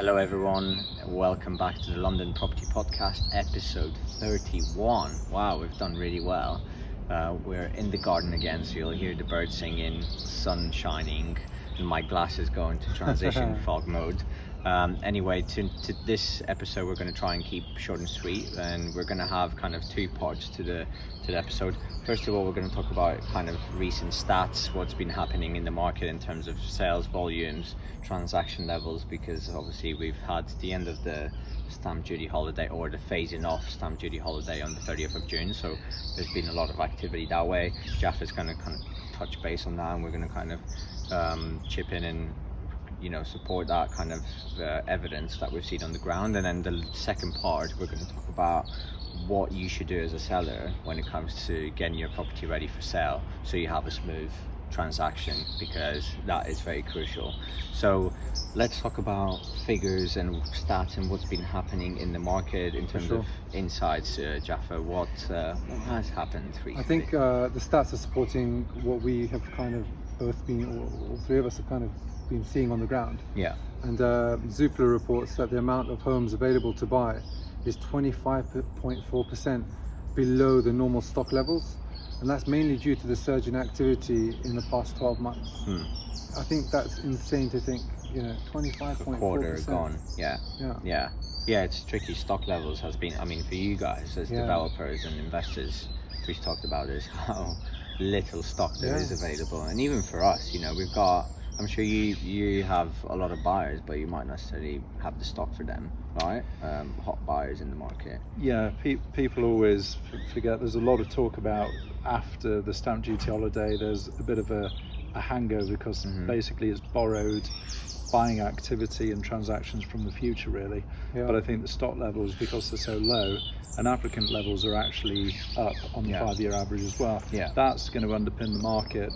Hello everyone, welcome back to the London Property Podcast, episode 31. Wow, we've done really well. We're in the garden again, so you'll hear the birds singing, sun shining, and my glasses go into transition fog mode. Anyway, to this episode, we're going to try and keep short and sweet, and we're going to have kind of two parts to the episode. First of all, we're going to talk about kind of recent stats, what's been happening in the market in terms of sales volumes, transaction levels, because obviously we've had the end of the stamp duty holiday, or the phasing off stamp duty holiday on the 30th of June, so there's been a lot of activity that way. Jaffar's going to kind of touch base on that, and we're going to kind of chip in and support that kind of evidence that we've seen on the ground. And then the second part, we're going to talk about what you should do as a seller when it comes to getting your property ready for sale, so you have a smooth transaction, because that is very crucial. So let's talk about figures and stats and what's been happening in the market in terms of insights. Jaffar, what has happened recently? I think the stats are supporting what we have kind of both been, all three of us have kind of been seeing on the ground. Yeah. And Zoopla reports that the amount of homes available to buy is 25.4% below the normal stock levels, and that's mainly due to the surge in activity in the past 12 months. I think that's insane to think, 25.4%. Quarter gone. Yeah, it's tricky. Stock levels has been, for you guys as developers and investors, we've talked about is how little stock there is available, and even for us, we've got, I'm sure you have a lot of buyers, but you might not necessarily have the stock for them, right? Hot buyers in the market. Yeah, people always forget there's a lot of talk about after the stamp duty holiday, there's a bit of a hangover, because basically it's borrowed buying activity and transactions from the future, really. Yeah. But I think the stock levels, because they're so low, and applicant levels are actually up on the 5-year average as well. Yeah. That's going to underpin the market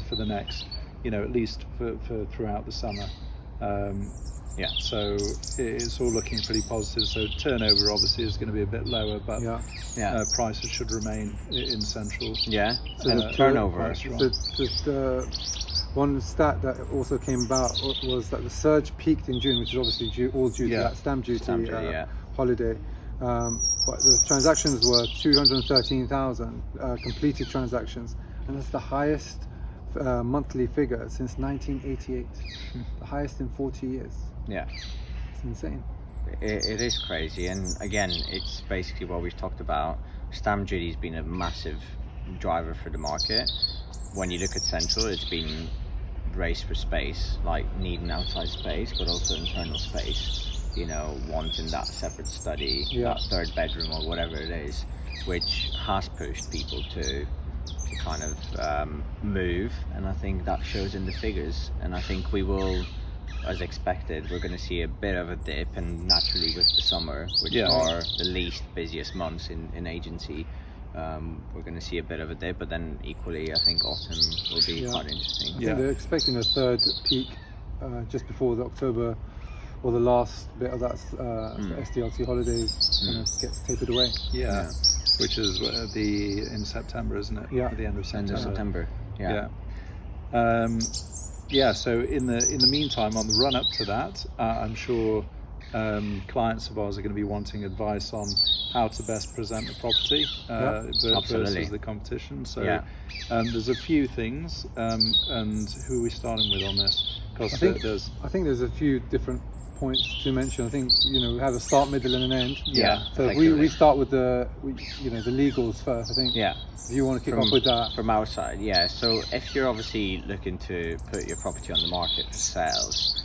for the next, at least for throughout the summer. So it's all looking pretty positive. So turnover obviously is going to be a bit lower, but prices should remain in central. Yeah, so and the turnover. The one stat that also came about was that the surge peaked in June, which is obviously due to that stamp duty holiday. But the transactions were 213,000 completed transactions, and that's the highest monthly figure since 1988, the highest in 40 years. Yeah, it's insane. It is crazy, and again, it's basically what we've talked about. Stamp duty has been a massive driver for the market. When you look at central, it's been race for space, like needing outside space, but also internal space. Wanting that separate study, that third bedroom or whatever it is, which has pushed people to kind of move, and I think that shows in the figures. And I think we will, as expected, we're going to see a bit of a dip, and naturally with the summer, which are the least busiest months in agency, we're going to see a bit of a dip, but then equally I think autumn will be quite interesting. I think they're expecting a third peak just before the October, or the last bit of that SDLT holidays gets tapered away. Yeah. Which is in September, isn't it? Yeah. At the end of September. So in the meantime, on the run up to that, I'm sure clients of ours are going to be wanting advice on how to best present the property versus the competition. So there's a few things, and who are we starting with on this? I think there's a few different points to mention. I think we have a start, middle, and an end. So if we start with the legals first. I think. If you want to kick off with that from our side. So if you're obviously looking to put your property on the market for sales,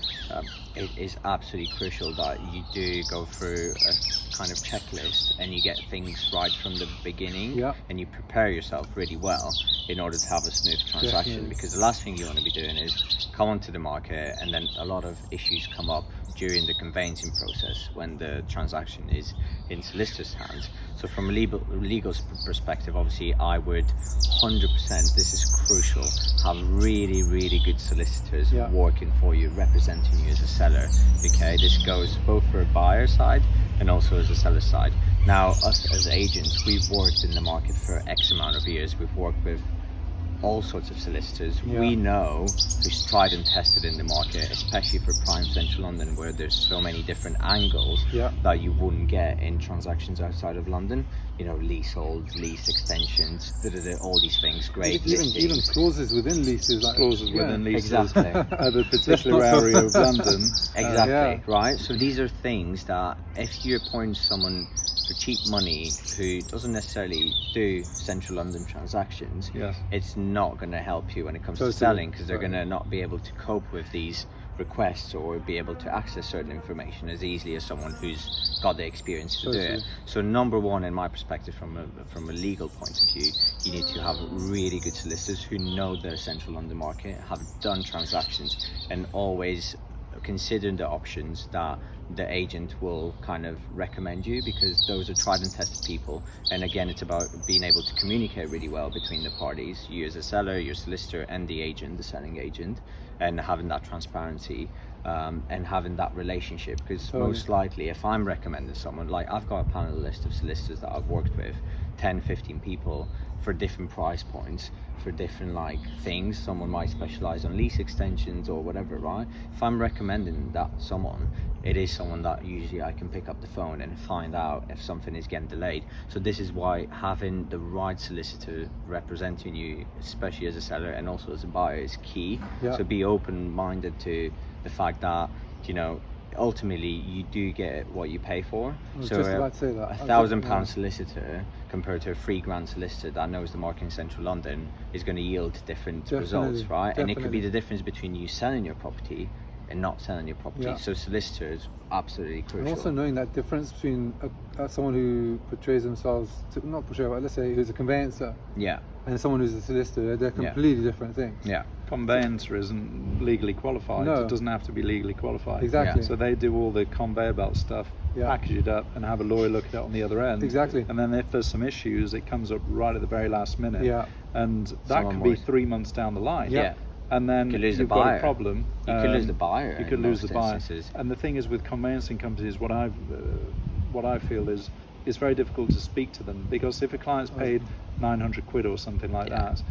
it is absolutely crucial that you do go through a kind of checklist and you get things right from the beginning, and you prepare yourself really well in order to have a smooth transaction. Because the last thing you want to be doing is come onto the market and then a lot of issues come up during the conveyancing process when the transaction is in solicitors' hands. So from a legal perspective, obviously I would 100%, this is crucial, have really, really good solicitors working for you, representing you as a seller. Okay, this goes both for a buyer side and also as a seller side. Now, us as agents, we've worked in the market for X amount of years. We've worked with all sorts of solicitors. We know who's tried and tested in the market, especially for prime central London, where there's so many different angles that you wouldn't get in transactions outside of London. You know, leaseholds, lease extensions, all these things, great even clauses within leases, like clauses within leases exactly. of a particular area of London. Exactly, right? So these are things that if you appoint someone for cheap money who doesn't necessarily do central London transactions, it's not going to help you when it comes to selling, because they're going to not be able to cope with these requests or be able to access certain information as easily as someone who's got the experience to do it. So number one, in my perspective, from a legal point of view, you need to have really good solicitors who know their central London market, have done transactions, and always consider the options that the agent will kind of recommend you, because those are tried and tested people. And again, it's about being able to communicate really well between the parties, you as a seller, your solicitor, and the agent, the selling agent, and having that transparency and having that relationship. Because most likely, if I'm recommending someone, like I've got a panel list of solicitors that I've worked with, 10-15 people for different price points, for different like things. Someone might specialize on lease extensions or whatever, right? If I'm recommending that someone, it is someone that usually I can pick up the phone and find out if something is getting delayed. So this is why having the right solicitor representing you, especially as a seller and also as a buyer, is key. So be open-minded to the fact that, you know, ultimately you do get what you pay for. So just about to say that. £1,000 solicitor compared to a £3,000 solicitor that knows the market in central London is going to yield different results, right? And it could be the difference between you selling your property and not selling your property. So solicitors, absolutely crucial. And also knowing that difference between someone who portrays themselves, not portray, but let's say who's a conveyancer, and someone who's a solicitor, they're completely different things. Conveyancer isn't legally qualified. It doesn't have to be legally qualified. Exactly. So they do all the conveyor belt stuff, package it up, and have a lawyer look at it on the other end. Exactly. And then if there's some issues, it comes up right at the very last minute. And that could be 3 months down the line. And then you've got a problem. You could lose the buyer. You could lose the buyer. And the thing is, with conveyancing companies, what I feel is it's very difficult to speak to them, because if a client's paid 900 quid or something like that,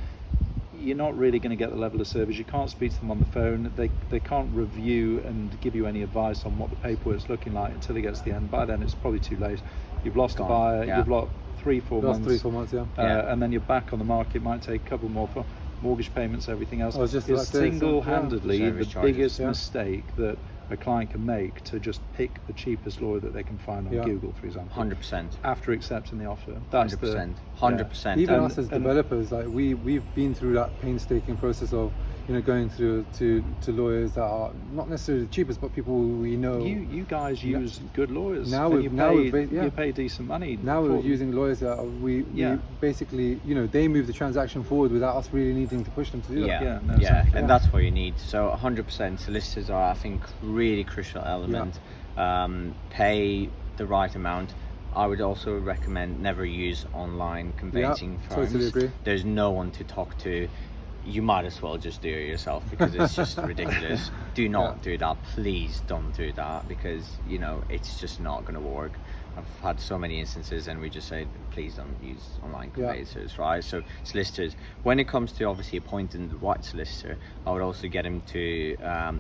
you're not really going to get the level of service. You can't speak to them on the phone. They can't review and give you any advice on what the paperwork's looking like until it gets to the end. By then, it's probably too late. You've lost a buyer. You've lost 3-4 months. And then you're back on the market. It might take a couple more for mortgage payments, everything else. It's single-handedly the biggest mistake that a client can make, to just pick the cheapest lawyer that they can find on Google, for example. 100%. After accepting the offer. 100%. Even us as developers, like we've been through that painstaking process of, you know, going through to lawyers that are not necessarily the cheapest, but people we know. You guys use good lawyers. You pay decent money. Now we're using lawyers that we basically, you know, they move the transaction forward without us really needing to push them to do that. And that's what you need. So 100% solicitors are, I think, really crucial element. Pay the right amount. I would also recommend never use online conveyancing firms. Totally agree. There's no one to talk to. You might as well just do it yourself, because it's just ridiculous. Do not do that. Please don't do that, because, you know, it's just not going to work. I've had so many instances, and we just say, please don't use online conveyancers, right? So solicitors, when it comes to obviously appointing the right solicitor, I would also get him to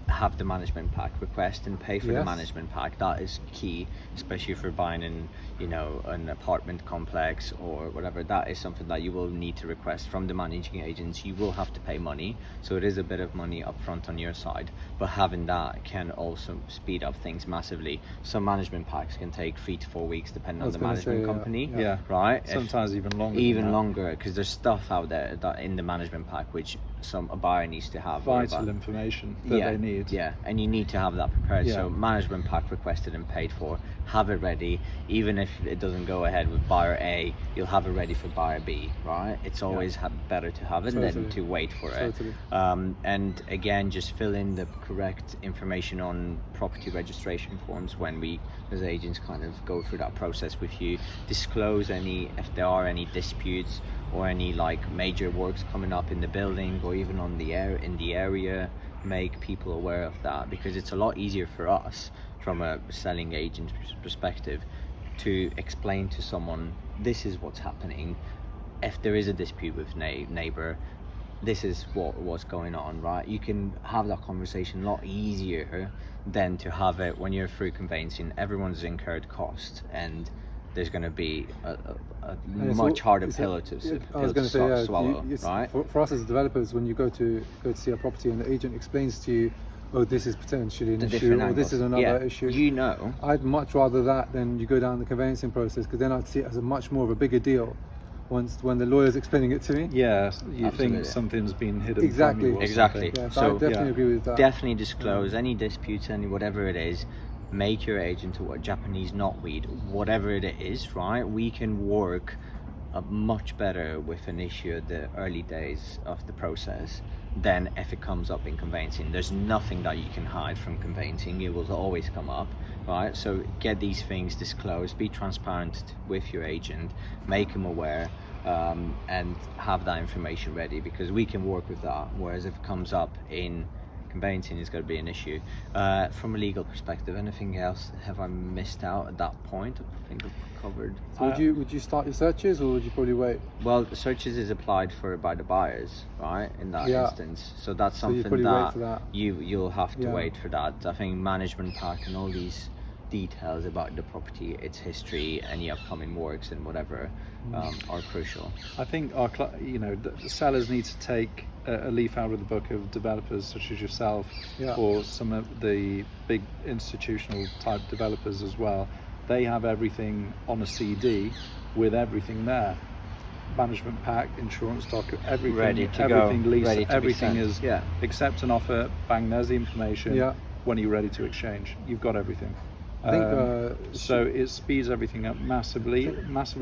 have the management pack, request and pay for the management pack. That is key, especially if you're buying in, you know, an apartment complex or whatever. That is something that you will need to request from the managing agents. You will have to pay money, so it is a bit of money up front on your side, but having that can also speed up things massively. Some management packs can take 3 to 4 weeks, depending on the management company, right? Sometimes even longer, because there's stuff out there that in the management pack which a buyer needs to have, vital information that they need, and you need to have that prepared. So management pack requested and paid for, have it ready. Even if it doesn't go ahead with buyer A, you'll have it ready for buyer B, right? It's always better to have it than to wait for it. And again, just fill in the correct information on property registration forms when we as agents kind of go through that process with you. Disclose if there are any disputes or any like major works coming up in the building or even in the area. Make people aware of that, because it's a lot easier for us from a selling agent's perspective to explain to someone, this is what's happening. If there is a dispute with neighbor, this is what's going on, right? You can have that conversation a lot easier than to have it when you're through conveyancing. Everyone's incurred cost, and there's going to be a much harder pill to swallow, right? For us as developers, when you go to see a property and the agent explains to you, oh, this is potentially an issue, or this is another issue. I'd much rather that than you go down the conveyancing process, because then I'd see it as a much more of a bigger deal when the lawyer's explaining it to me. Yeah, you think something's been hidden from you. Exactly. Yeah, so I definitely agree with that. Definitely disclose any disputes, any whatever it is. Make your agent a Japanese knotweed, whatever it is, right? We can work much better with an issue at the early days of the process than if it comes up in conveyancing. There's nothing that you can hide from conveyancing. It will always come up, right? So get these things disclosed, be transparent with your agent, make them aware, and have that information ready, because we can work with that. Whereas if it comes up in conveyancing, is going to be an issue. From a legal perspective, anything else have I missed out at that point? I think I've covered. So would you start your searches, or would you probably wait? Well, the searches is applied for by the buyers, right? In that instance, so that's something that you'll have to wait for that. I think management pack and all these details about the property, its history, any upcoming works and whatever are crucial. I think the sellers need to take a leaf out of the book of developers such as yourself, or some of the big institutional type developers as well. They have everything on a CD with everything there. Management pack, insurance doc, everything ready to everything go, lease, ready to everything be is accept an offer, bang, there's the information. When you're ready to exchange, you've got everything. I think, so it speeds everything up massively,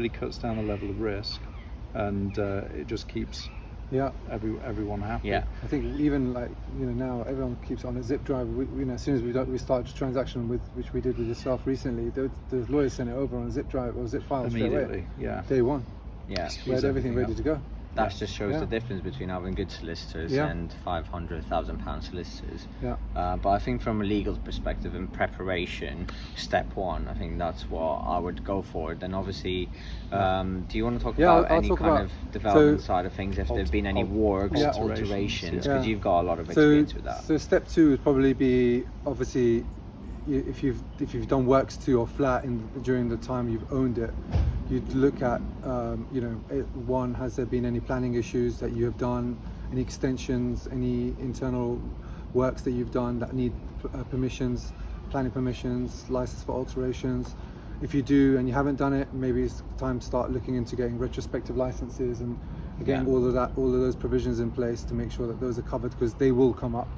cuts down the level of risk, and it just keeps everyone happy. I think even now everyone keeps on a zip drive. As soon as we start a transaction which we did with yourself recently, the lawyers sent it over on a zip drive or zip file immediately. Day one. We had everything ready to go. That just shows the difference between having good solicitors and £500,000 solicitors. But I think from a legal perspective and preparation, step one, I think that's what I would go for. Then obviously, do you want to talk about any kind of development side of things, if there's been any works, alterations, because you've got a lot of experience with that. So step two would probably be, obviously, if you've done works to your flat during the time you've owned it, you'd look at one, has there been any planning issues that you have done, any extensions, any internal works that you've done that need permissions, planning permissions, license for alterations. If you do and you haven't done it, maybe it's time to start looking into getting retrospective licenses and all of those provisions in place to make sure that those are covered, because they will come up.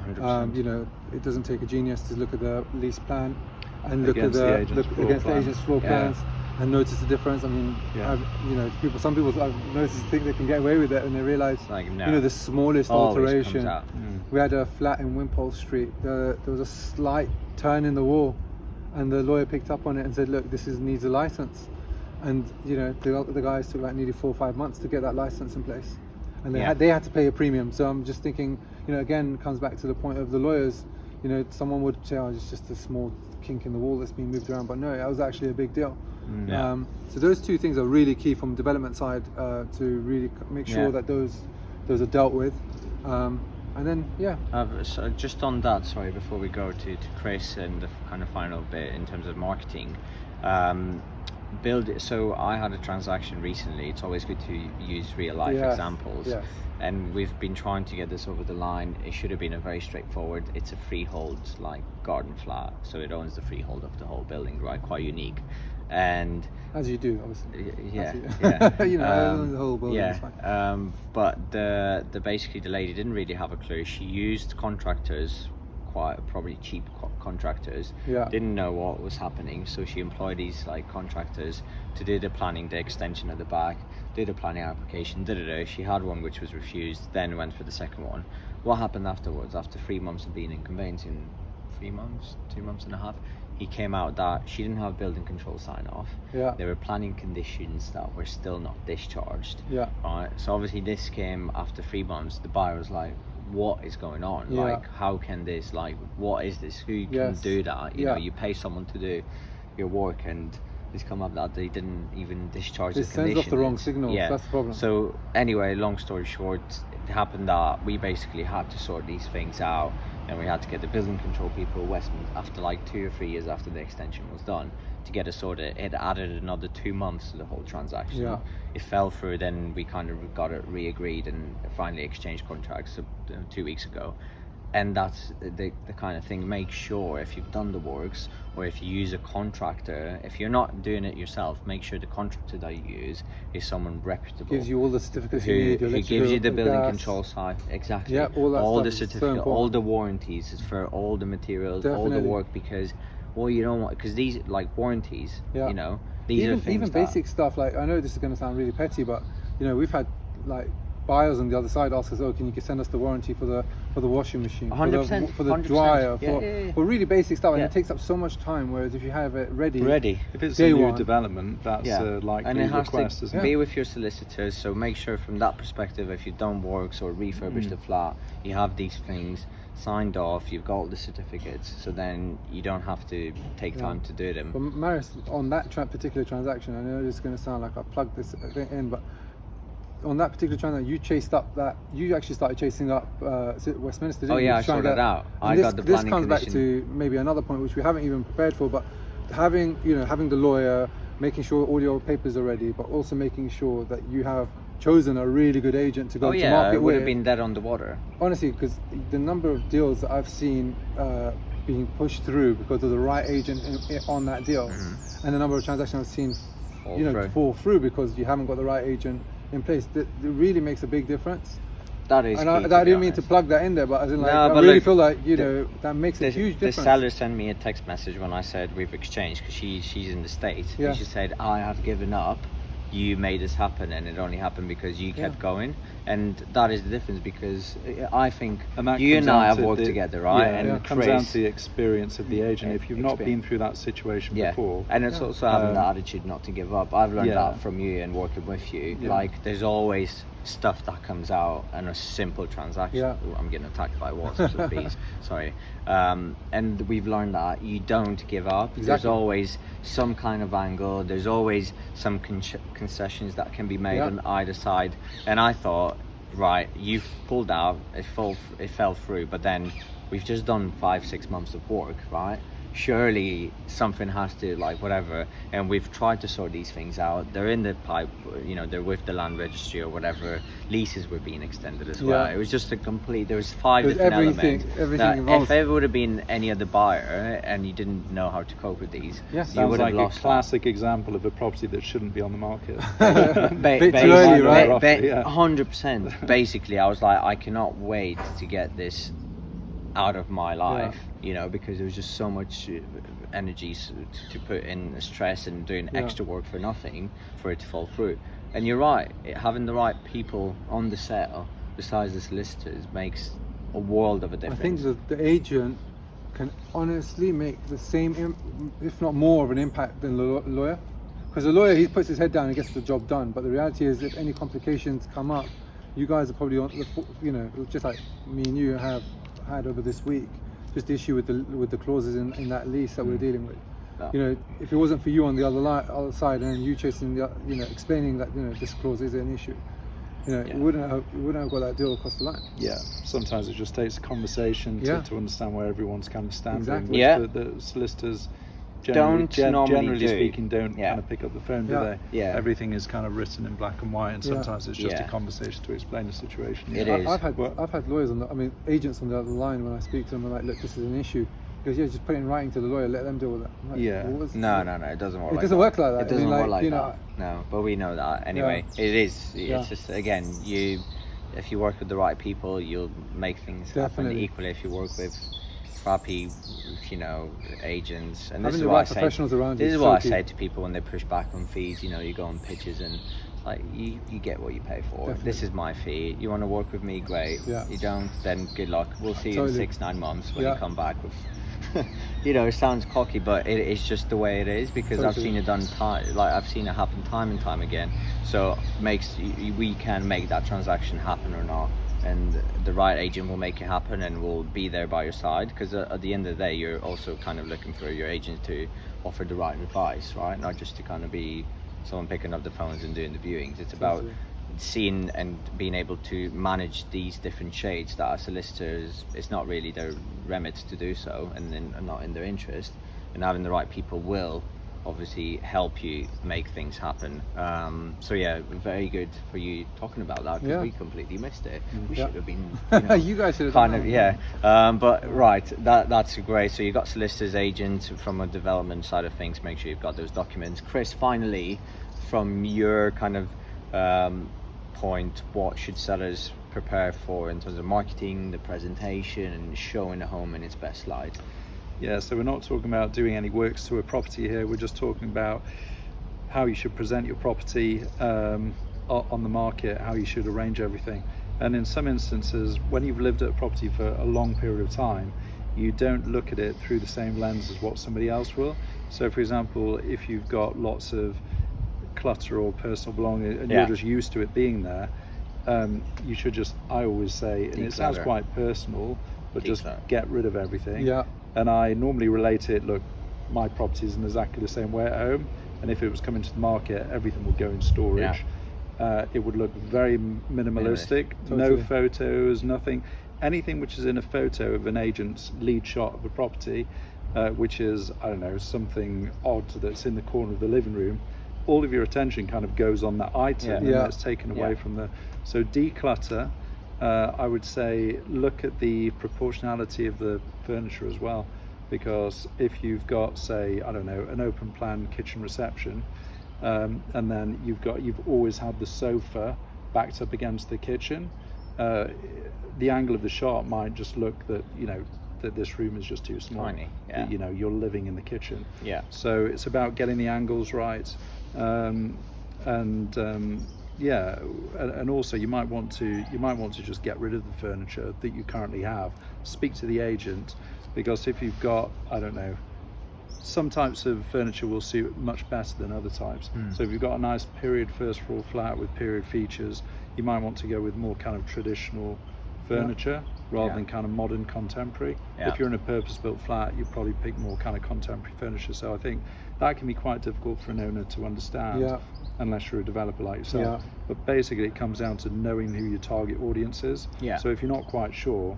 100%. It doesn't take a genius to look at the lease plan and look against at the agent's floor plans and notice the difference. I mean, some people I've noticed think they can get away with it, and they realise the smallest alteration. We had a flat in Wimpole Street. There was a slight turn in the wall, and the lawyer picked up on it and said, "Look, this needs a license." And the guys took like nearly 4 or 5 months to get that license in place, and they had to pay a premium. So I'm just thinking, again, it comes back to the point of the lawyers. Someone would say, "Oh, it's just a small kink in the wall that's being moved around," but no, that was actually a big deal. So those two things are really key from development side, to really make sure that those are dealt with. And then so just on that, sorry, before we go to Chris and the kind of final bit in terms of marketing, build it. So I had a transaction recently. It's always good to use real life examples. And we've been trying to get this over the line. It should have been a very straightforward. It's a freehold, like garden flat, so it owns the freehold of the whole building, right? Quite unique. And as you do, obviously. The whole building is fine. But the basically the lady didn't really have a clue. She used contractors, probably cheap contractors. Didn't know what was happening, so she employed these contractors to do the planning, the extension at the back, do the planning application. She had one which was refused, then went for the second one. What happened afterwards? After 3 months of being in conveyancing, 3 months, 2 months and a half, he came out that she didn't have building control sign off. There were planning conditions that were still not discharged. Right. So obviously this came after 3 months. The buyer was like, what is going on? How can this, what is this? Who can do that? You pay someone to do your work, and it's come up that they didn't even discharge the conditions. It sends off the wrong signals. That's the problem. So anyway, long story short, it happened that we basically had to sort these things out, and we had to get the building control people, Westminster, after like 2 or 3 years after the extension was done, to get it sorted. It added another 2 months to the whole transaction. Yeah. It fell through, then we kind of got it re-agreed and finally exchanged contracts 2 weeks ago. And that's the kind of thing. Make sure if you've done the works, or if you use a contractor, if you're not doing it yourself, make sure the contractor that you use is someone reputable. Gives you all the certificates you need. Who gives you the building gas. Control side, exactly. Yeah, all the stuff is so certificate, important. all the warranties for all the materials, all the Definitely. work, because well, you don't want, because these like warranties, Yeah. you know, these are things even that, basic stuff. Like, I know this is going to sound really petty, but you know, we've had like buyers on the other side ask us, "Oh, can you send us the warranty for the washing machine, 100%, for the 100%. dryer, Yeah. for really basic stuff?" And Yeah. it takes up so much time. Whereas if you have it ready, If it's day a new one. development, that's a likely and it has request, to isn't be it? with your solicitors. So make sure from that perspective, if you've done works or refurbished the flat, you have these things signed off. You've got all the certificates, so then you don't have to take time to do them. But Marius, on that particular transaction, I know this is going to sound like I plugged this in, but on that particular transaction, you actually started chasing up Westminster, didn't Oh you? yeah, I To try and sorted it get- out. and I got the this planning comes back condition. to maybe another point which we haven't even prepared for, but having the lawyer, making sure all your papers are ready, but also making sure that you have chosen a really good agent to go to market it would with. have been dead on the water. Honestly, because the number of deals that I've seen being pushed through because of the right agent on that deal, and the number of transactions I've seen fall through because you haven't got the right agent in place, that really makes a big difference. That is. And key, I to didn't be mean to honest. plug that in there, but as in, like, No, I but really look, feel like that makes a huge The difference. seller sent me a text message when I said we've exchanged, because she's in the States. Yeah. And she said, I have given up. You made this happen, and it only happened because you kept going. And that is the difference, because I think you and I have worked together, right? Yeah, and it comes down to the experience of the agent. If you've not been experience. through that situation before, and it's also having the attitude not to give up. I've learned that from you and working with you. Yeah. Like, there's always stuff that comes out and a simple transaction. Yeah. Ooh, I'm getting attacked by wasps and bees. Sorry. And we've learned that you don't give up. Exactly. There's always some kind of angle. There's always some concessions that can be made on either side. And I thought, right, you've pulled out, it fell through, but then we've just done 5-6 months of work, right? Surely something has to, like, whatever, and we've tried to sort these things out. They're in the pipe, they're with the land registry or whatever. Leases were being extended as well. It was just there was 5 different elements. Everything involved. If it would have been any other buyer and you didn't know how to cope with these, you sounds would have like lost a classic example of a property that shouldn't be on the market. Bit too early, right? 100%. Basically, I was like, I cannot wait to get this out of my life, because there was just so much energy to put in stress and doing extra work for nothing for it to fall through. And you're right, having the right people on the sale besides the solicitors makes a world of a difference. I think the agent can honestly make the same, if not more of an impact than the lawyer. Because the lawyer, he puts his head down and gets the job done. But the reality is, if any complications come up, you guys are probably on the, just like me and you have had over this week, just the issue with the clauses in that lease that we're dealing with. If it wasn't for you on the other side and you chasing explaining that this clause is an issue, we wouldn't have got that deal across the line. Yeah, sometimes it just takes a conversation to understand where everyone's kind of standing. Exactly. Which the solicitors generally speaking don't kind of pick up the phone, do they? Yeah. Everything is kind of written in black and white, and sometimes it's just a conversation to explain the situation. It is. I've had lawyers agents on the other line when I speak to them. I'm like, look, this is an issue. Because just put it in writing to the lawyer, let them deal with it. Like, No, it doesn't work. It doesn't work like that. It doesn't work like that. know, No, but we know that anyway. It is. It's just, again, if you work with the right people, you'll make things happen. Equally, if you work with crappy, agents, and this is what I say. This is what I say to people when they push back on fees. You go on pitches and like you get what you pay for. Definitely. This is my fee. You want to work with me, great. Yeah. You don't, then good luck. We'll see you in 6-9 months when you come back with. It sounds cocky, but it's just the way it is, because I've seen it done I've seen it happen time and time again. So we can make that transaction happen or not, and the right agent will make it happen and will be there by your side, because at the end of the day you're also kind of looking for your agent to offer the right advice, right? Not just to kind of be someone picking up the phones and doing the viewings. It's about seeing and being able to manage these different shades that are solicitors, it's not really their remit to do so, and then not in their interest, and having the right people will obviously help you make things happen. So yeah, very good for you talking about that, because we completely missed it. We should have been, you guys should have kind of but right, that's great. So you've got solicitors, agents. From a development side of things, make sure you've got those documents. Chris, finally, from your kind of point, what should sellers prepare for in terms of marketing, the presentation, and showing the home in its best light? Yeah, so we're not talking about doing any works to a property here. We're just talking about how you should present your property on the market, how you should arrange everything. And in some instances, when you've lived at a property for a long period of time, you don't look at it through the same lens as what somebody else will. So for example, if you've got lots of clutter or personal belongings and you're just used to it being there, you should just, I always say, and it sounds quite personal, but just get rid of everything. And I normally relate it, look, my property isn't exactly the same way at home, and if it was coming to the market, everything would go in storage. It would look very minimalistic, no photos, nothing. Anything which is in a photo of an agent's lead shot of a property, which is, I don't know, something odd that's in the corner of the living room, all of your attention kind of goes on that item, and that's taken away from the... So declutter. I would say look at the proportionality of the furniture as well, because if you've got, say, I don't know, an open plan kitchen reception, and then you've always had the sofa backed up against the kitchen, the angle of the shot might just look that that this room is just too small. Tiny, you're living in the kitchen. So it's about getting the angles right, and also you might want to just get rid of the furniture that you currently have. Speak to the agent, because if you've got, I don't know, some types of furniture will suit much better than other types. So if you've got a nice period first floor flat with period features, you might want to go with more kind of traditional furniture rather than kind of modern contemporary. If you're in a purpose-built flat, you probably pick more kind of contemporary furniture. So I think that can be quite difficult for an owner to understand, unless you're a developer like yourself. But basically it comes down to knowing who your target audience is. So if you're not quite sure,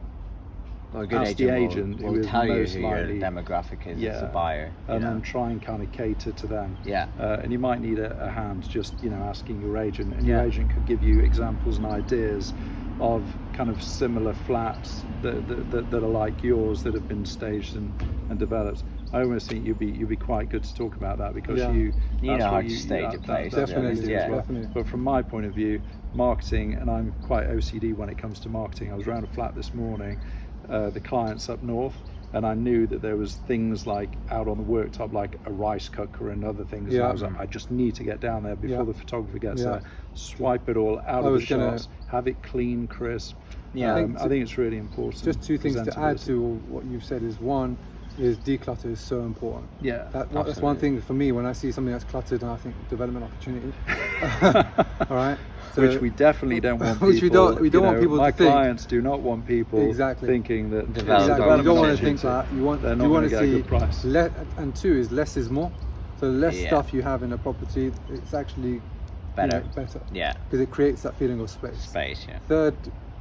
a good ask the agent will who is tell you most who likely your demographic is as a buyer, and then try and kind of cater to them. And you might need a hand just asking your agent, and your agent could give you examples and ideas of kind of similar flats that are like yours, that have been staged and developed. I almost think you'd be quite good to talk about that, because you know how to stage a place. Definitely. But from my point of view, marketing, and I'm quite OCD when it comes to marketing. I was around a flat this morning, the client's up north, and I knew that there was things like out on the worktop, like a rice cooker and other things. And I was like, I just need to get down there before the photographer gets there. Swipe it all out of the shots, have it clean, crisp. I think it's really important. Just two things to add to what you've said is, one is declutter is so important. That's one thing for me when I see something that's cluttered, and I think development opportunity. All right. So, which we definitely don't want people. Which we don't want people my to think. My clients do not want people thinking that you don't want to think that. You want to see a good price. And two is less is more. So the less stuff you have in a property, it's actually better. Because it creates that feeling of space. Third,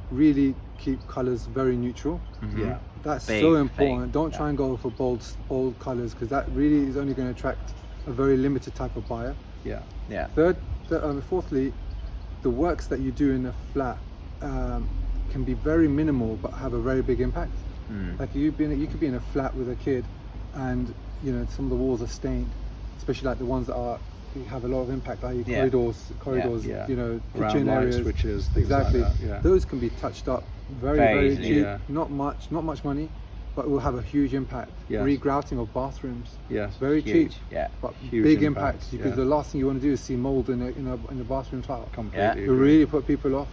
really keep colours very neutral. That's so important. Don't try and go for bold colours, because that really is only going to attract a very limited type of buyer. Fourthly, the works that you do in a flat can be very minimal but have a very big impact. Like you could be in a flat with a kid, and some of the walls are stained, especially like the ones that have a lot of impact, like corridors, kitchen areas, switches, things exactly. Like that. Those can be touched up very cheap. Not much money, but it will have a huge impact. Regrouting of bathrooms, very cheap, but huge big impact, because the last thing you want to do is see mold in the bathroom tile. Completely It will really put people off.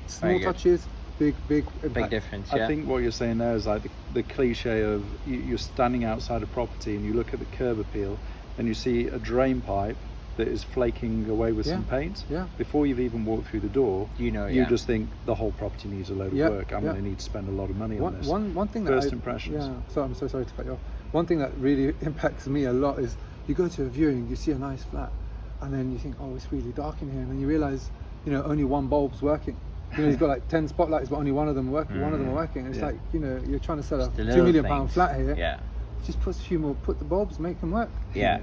Small touches, big impact. Big difference. I think what you're saying there is like the cliche of you're standing outside a property and you look at the curb appeal and you see a drain pipe that is flaking away with some paint. Before you've even walked through the door, you just think the whole property needs a load of work. I'm going to need to spend a lot of money on this. One thing First impressions. So I'm so sorry to cut you off. One thing that really impacts me a lot is you go to a viewing, you see a nice flat, and then you think, oh, it's really dark in here, and then you realise only one bulb's working. He's got like 10 spotlights, but only one of them working. One of them are working. And it's like, you're trying to sell a £2 million flat here. Yeah. Just put the bulbs, make them work. Yeah.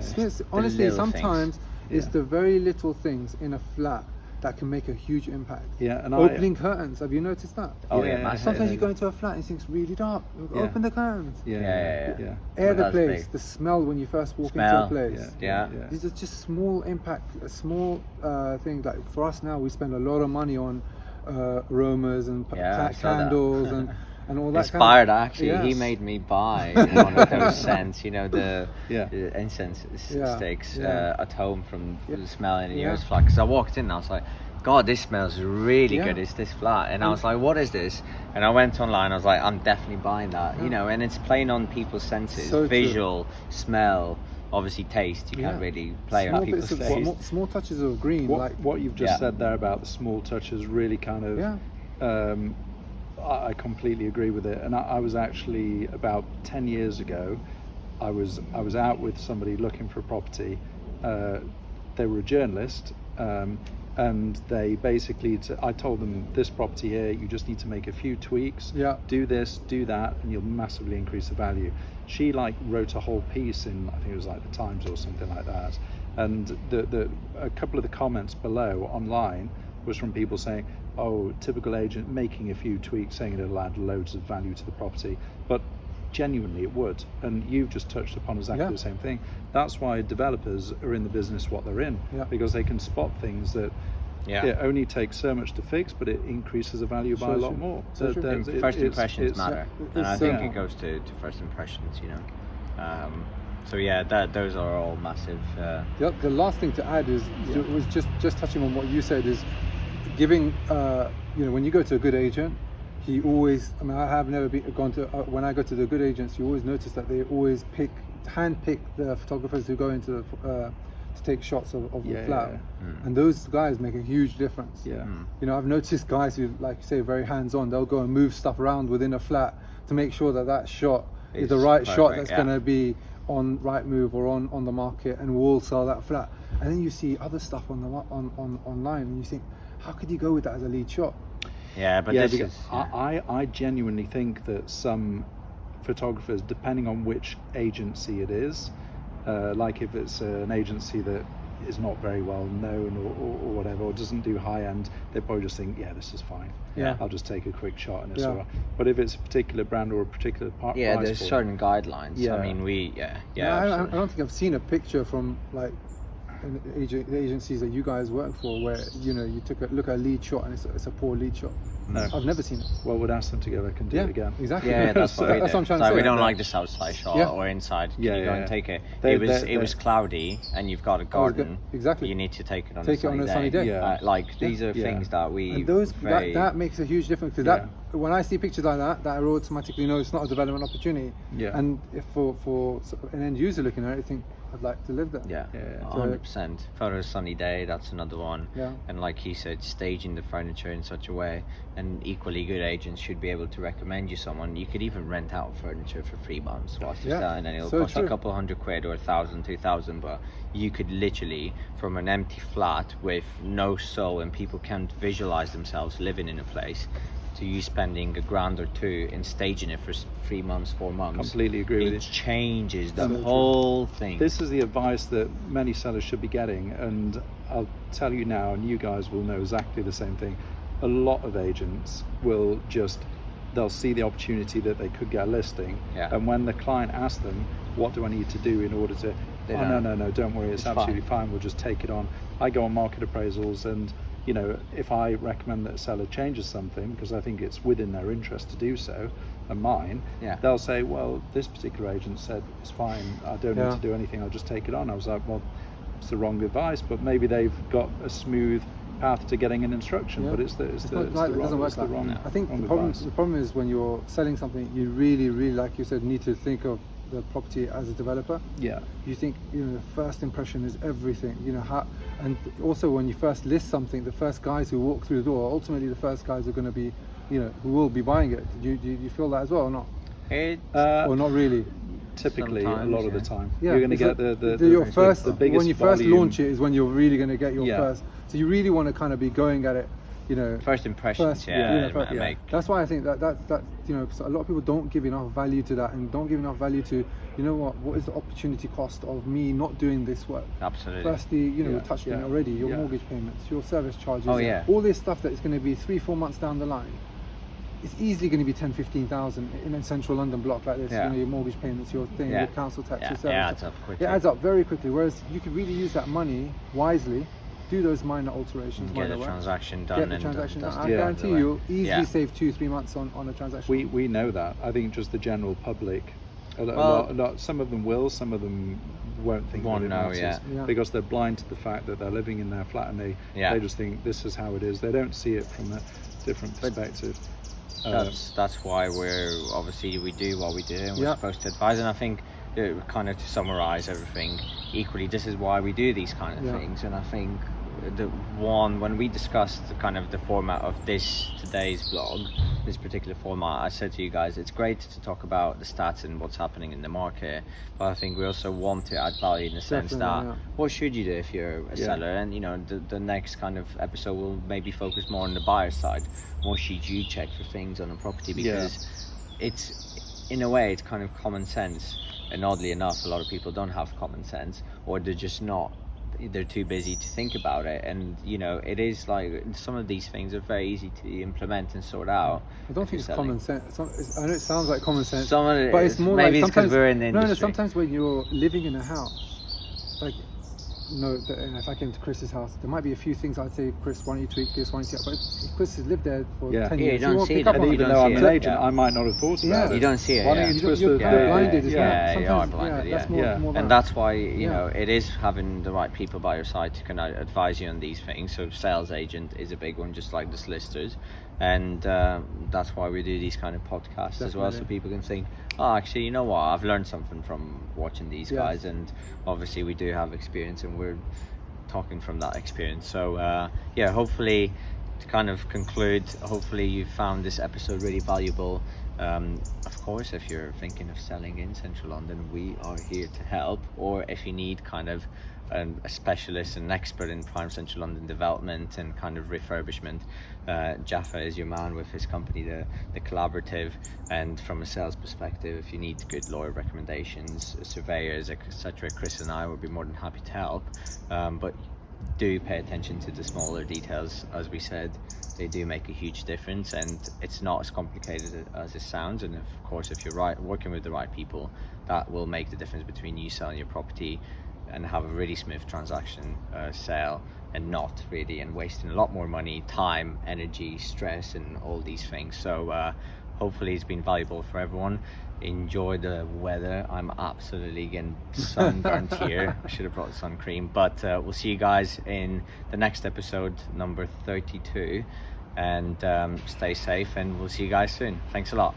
Honestly, sometimes it's the very little things in a flat that can make a huge impact. Yeah, and opening curtains. Have you noticed that? Oh yeah. Sometimes you go into a flat and it's really dark. Open the curtains. Yeah. Air the place. The smell when you first walk into a place. Yeah. These are just small impact, a small thing. Like for us now, we spend a lot of money on aromas and candles and all that. Inspired, actually. He made me buy one of those scents, the incense sticks at home from the smell in yours flat. Because I walked in and I was like, God, this smells really good. It's this flat. And I was like, what is this? And I went online. I was like, I'm definitely buying that. And it's playing on people's senses, visual, smell, obviously taste. You can't really play on people's taste. Small touches of green. What you've just said there about the small touches really kind of. I completely agree with it, and I was actually about 10 years ago. I was out with somebody looking for a property. They were a journalist, and they basically. I told them, this property here, you just need to make a few tweaks. Do this, do that, and you'll massively increase the value. She wrote a whole piece in, I think it was like the Times or something like that, and a couple of the comments below online was from people saying, oh, typical agent making a few tweaks, saying it'll add loads of value to the property, but genuinely it would. And you've just touched upon exactly the same thing. That's why developers are in the business what they're in, because they can spot things that it only takes so much to fix, but it increases the value by a lot more. First impressions matter, and I think it goes to first impressions, So those are all massive. The last thing to add is was just touching on what you said is giving. When you go to a good agent, he always. I mean, I have never gone to. When I go to the good agents, you always notice that they always handpick the photographers who go into to take shots of the flat, and those guys make a huge difference. I've noticed guys who, like you say, very hands-on. They'll go and move stuff around within a flat to make sure that shot is the right shot that's going to be on Rightmove or on the market, and will sell that flat. And then you see other stuff on online, and you think, how could you go with that as a lead shot? I genuinely think that some photographers, depending on which agency it is, like if it's an agency that is not very well known or whatever, or doesn't do high end, they probably just think, this is fine. I'll just take a quick shot and it's all right. But if it's a particular brand or a particular price there's certain guidelines. I mean, I don't think I've seen a picture from like the agencies that you guys work for where you took a look at a lead shot and it's a poor lead shot. No, I've never seen it. Well, we'd ask them to go back and do it again. Exactly. That's what I'm trying to say. We don't like the outside shot or inside. Can you go and take it? It was cloudy and you've got a garden. Exactly. You need to take it on a sunny day. These are things that we. And that makes a huge difference, because when I see pictures like that I automatically know it's not a development opportunity. And if for an end user looking at it, I think, I'd like to live there. 100%. Photo sunny day, that's another one. And like he said, staging the furniture in such a way, and equally good agents should be able to recommend you someone. You could even rent out furniture for 3 months whilst you're selling, and it'll cost a couple £100 or 1,000, 2,000, but you could literally, from an empty flat with no soul and people can't visualize themselves living in a place, to you spending £1,000 or £2,000 in staging it for 3 months, 4 months. Completely agree with you. It changes the whole thing. This is the advice that many sellers should be getting, and I'll tell you now, and you guys will know exactly the same thing. A lot of agents will they'll see the opportunity that they could get a listing, and when the client asks them, what do I need to do in order to, no, don't worry, it's absolutely fine, we'll just take it on. I go on market appraisals, and if I recommend that a seller changes something because I think it's within their interest to do so, and mine, they'll say, well, this particular agent said it's fine, I don't need to do anything, I'll just take it on. I was like, well, it's the wrong advice, but maybe they've got a smooth path to getting an instruction, but it doesn't work like that. I think the problem is when you're selling something, you really, really, like you said, need to think of the property as a developer. You think the first impression is everything. And also when you first list something, the first guys who walk through the door, ultimately the first guys are going to be, who will be buying it. Do you feel that as well or not? Or not really? typically sometimes, a lot of the time. Yeah, You're going to get your first, the biggest when you first volume. launch it is when you're really going to get your first. So you really want to kind of be going at it, first impressions. That's why I think that so a lot of people don't give enough value to that, and don't give enough value to, what is the opportunity cost of me not doing this work. Absolutely. Firstly, we touched on it already, your mortgage payments, your service charges, all this stuff that is going to be 3-4 months down the line. It's easily going to be 10,000-15,000 in a central London block like this. Your mortgage payments, your thing, your council tax, your service. It adds up quickly. It adds up very quickly. Whereas you could really use that money wisely, do those minor alterations. Get the transaction done. I guarantee you'll easily save 2-3 months on a transaction. We know that. I think just the general public, a lot, some of them will, some of them won't think it matters because they're blind to the fact that they're living in their flat and they just think this is how it is. They don't see it from a different perspective. That's why we do what we do, and we're supposed to advise. And I think, kind of to summarize everything, equally, this is why we do these kind of things. And I think when we discussed the format of today's blog, this particular format, I said to you guys, it's great to talk about the stats and what's happening in the market, but I think we also want to add value in the sense that what should you do if you're a seller, and the next kind of episode will maybe focus more on the buyer side. What should you check for things on a property, because it's, in a way, it's kind of common sense, and oddly enough, a lot of people don't have common sense, or they're just not. They're too busy to think about it, and it is like some of these things are very easy to implement and sort out. I don't think it's common sense. I know it sounds like common sense, but it's more maybe like sometimes we're in the industry. Sometimes when you're living in a house, like if I came to Chris's house, there might be a few things I'd say, Chris, why don't you tweak this, why don't you, but if Chris has lived there for 10 years, you don't see it. And even though I'm an agent, I might not have thought about it. You don't see it. Why don't you twist you're kind of blinded as well. You are blinded, That's more and that's why it is having the right people by your side to kind of advise you on these things. So sales agent is a big one, just like the solicitors, and that's why we do these kind of podcasts as well, so people can think, actually, you know what, I've learned something from watching these guys, and obviously we do have experience and we're talking from that experience. So hopefully, to kind of conclude, hopefully you found this episode really valuable. Of course, if you're thinking of selling in central London, we are here to help, or if you need kind of a specialist, an expert in prime central London development and kind of refurbishment, Jaffar is your man with his company, the Collaborative. And from a sales perspective, if you need good lawyer recommendations, surveyors, etc., Chris and I will be more than happy to help. But do pay attention to the smaller details. As we said, they do make a huge difference, and it's not as complicated as it sounds. And of course, if you're working with the right people, that will make the difference between you selling your property and have a really smooth transaction sale, and not really, and wasting a lot more money, time, energy, stress, and all these things. So hopefully it's been valuable for everyone. Enjoy the weather. I'm absolutely getting sunburnt here. I should have brought sun cream, but we'll see you guys in the next episode, number 32, and stay safe, and we'll see you guys soon. Thanks a lot.